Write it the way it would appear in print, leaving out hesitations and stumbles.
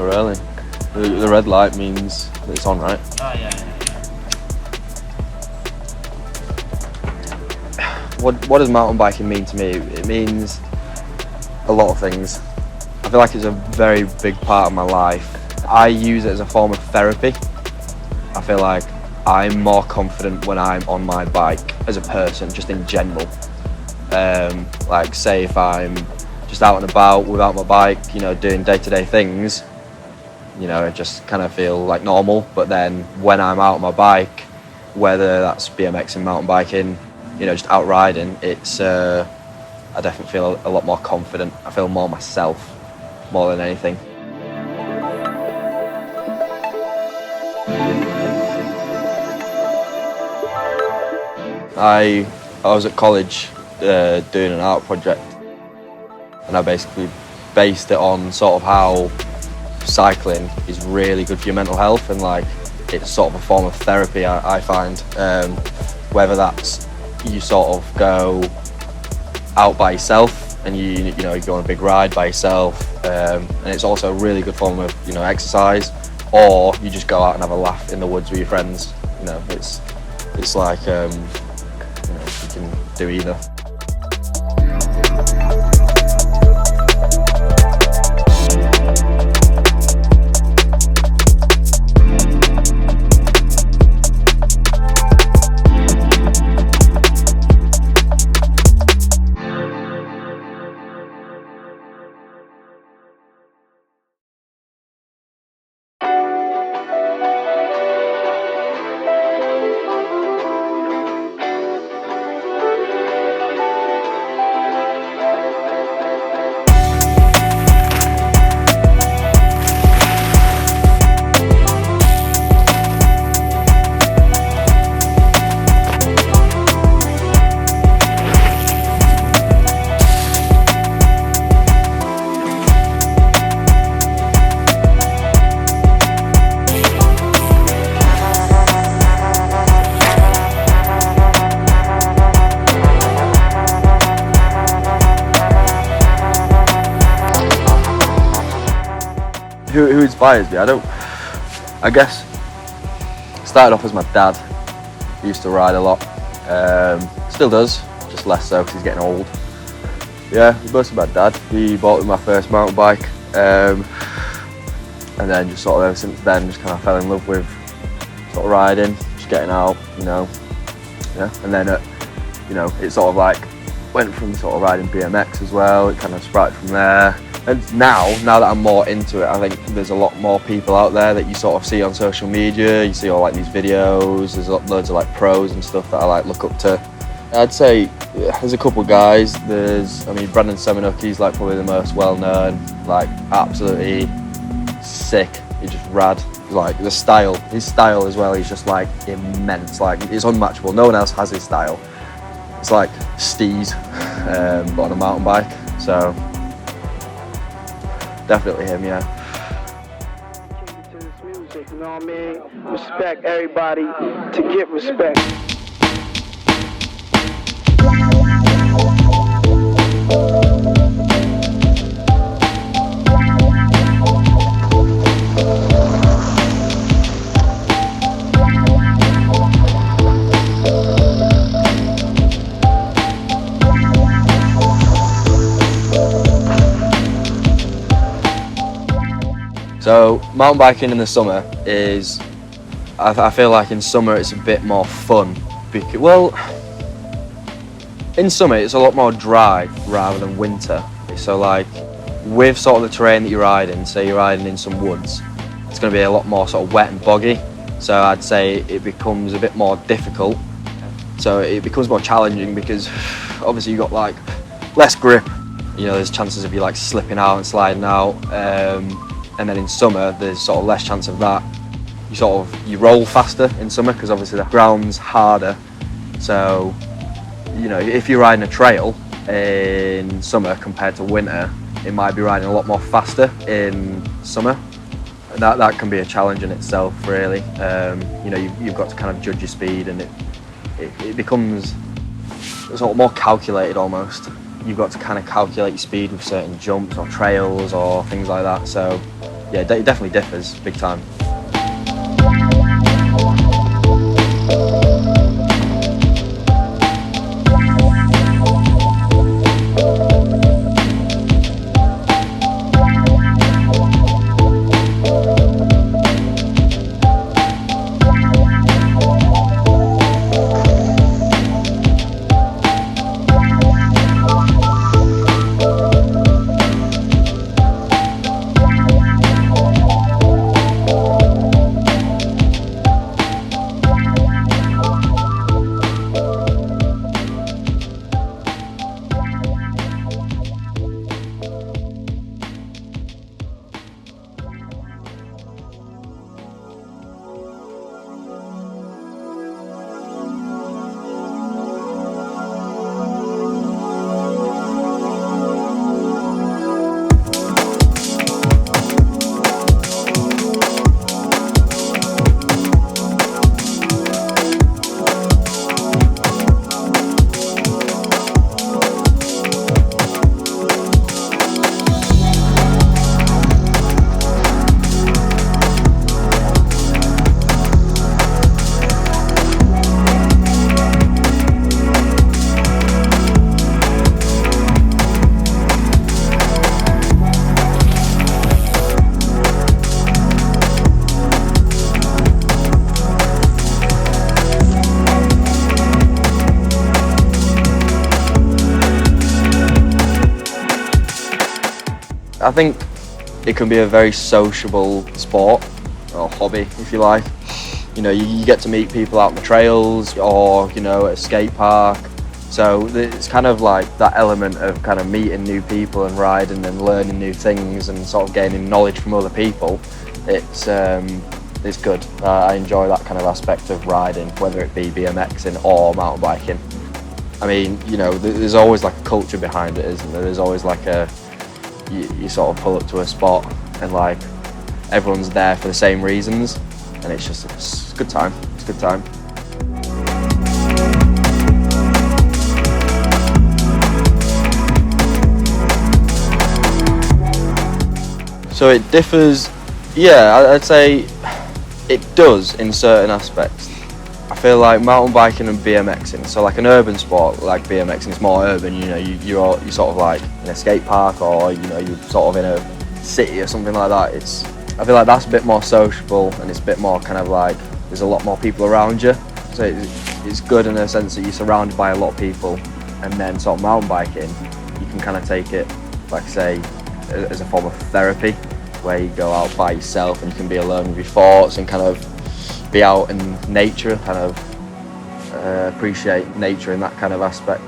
similar, really. The red light means that it's on, right? Oh, yeah. What does mountain biking mean to me? It means a lot of things. I feel like it's a very big part of my life. I use it as a form of therapy. I feel like I'm more confident when I'm on my bike as a person, just in general. Like say if I'm just out and about without my bike, you know, doing day-to-day things, you know, I just kind of feel like normal. But then when I'm out on my bike, whether that's BMXing, mountain biking, you know, just out riding, it's I definitely feel a lot more confident. I feel more myself, more than anything. I was at college doing an art project, and I basically based it on sort of how cycling is really good for your mental health, and like it's sort of a form of therapy. I find whether that's you sort of go out by yourself and you know you go on a big ride by yourself, and it's also a really good form of, you know, exercise, or you just go out and have a laugh in the woods with your friends. You know, it's like you know, you can do either. Who inspires me? I guess started off as my dad. He used to ride a lot, still does, just less so because he's getting old. Yeah, mostly my dad. He bought me my first mountain bike, and then just sort of ever since then just kind of fell in love with sort of riding, just getting out, you know. Yeah, and then you know, it sort of like went from sort of riding BMX as well. It kind of sprouted from there. And now that I'm more into it, I think there's a lot more people out there that you sort of see on social media. You see all like these videos, there's loads of like pros and stuff that I like look up to. I'd say there's a couple of guys. I mean, Brandon Semenukey's like probably the most well-known, like absolutely sick. He's just rad. Like his style as well, he's just like immense. Like it's unmatchable. No one else has his style. It's like Steez, but on a mountain bike. So definitely him, yeah. To this music, you know what I mean? Respect everybody to get respect. So mountain biking in the summer is, I feel like in summer it's a bit more fun. Well, in summer it's a lot more dry rather than winter. So like with sort of the terrain that you're riding, say you're riding in some woods, it's going to be a lot more sort of wet and boggy. So I'd say it becomes a bit more difficult. So it becomes more challenging because obviously you've got like less grip. You know, there's chances of you like slipping out and sliding out. And then in summer, there's sort of less chance of that. You roll faster in summer because obviously the ground's harder. So, you know, if you're riding a trail in summer compared to winter, it might be riding a lot more faster in summer. And that can be a challenge in itself, really. You know, you've got to kind of judge your speed, and it becomes sort of more calculated almost. You've got to kind of calculate your speed with certain jumps or trails or things like that. So yeah, it definitely differs big time. I think it can be a very sociable sport or hobby, if you like. You know, you get to meet people out on the trails or, you know, at a skate park. So it's kind of like that element of kind of meeting new people and riding and learning new things and sort of gaining knowledge from other people. It's good. I enjoy that kind of aspect of riding, whether it be BMXing or mountain biking. I mean, you know, there's always like a culture behind it, isn't there? There's always like you sort of pull up to a spot and like everyone's there for the same reasons, and it's a good time. It's a good time. So it differs, yeah, I'd say it does in certain aspects. I feel like mountain biking and BMXing, so like an urban sport like BMXing is more urban, you know, you're sort of like in a skate park or, you know, you're sort of in a city or something like that. I feel like that's a bit more sociable and it's a bit more kind of like, there's a lot more people around you. So it's good in a sense that you're surrounded by a lot of people, and then sort of mountain biking, you can kind of take it, like I say, as a form of therapy, where you go out by yourself and you can be alone with your thoughts and kind of be out in nature, kind of appreciate nature in that kind of aspect.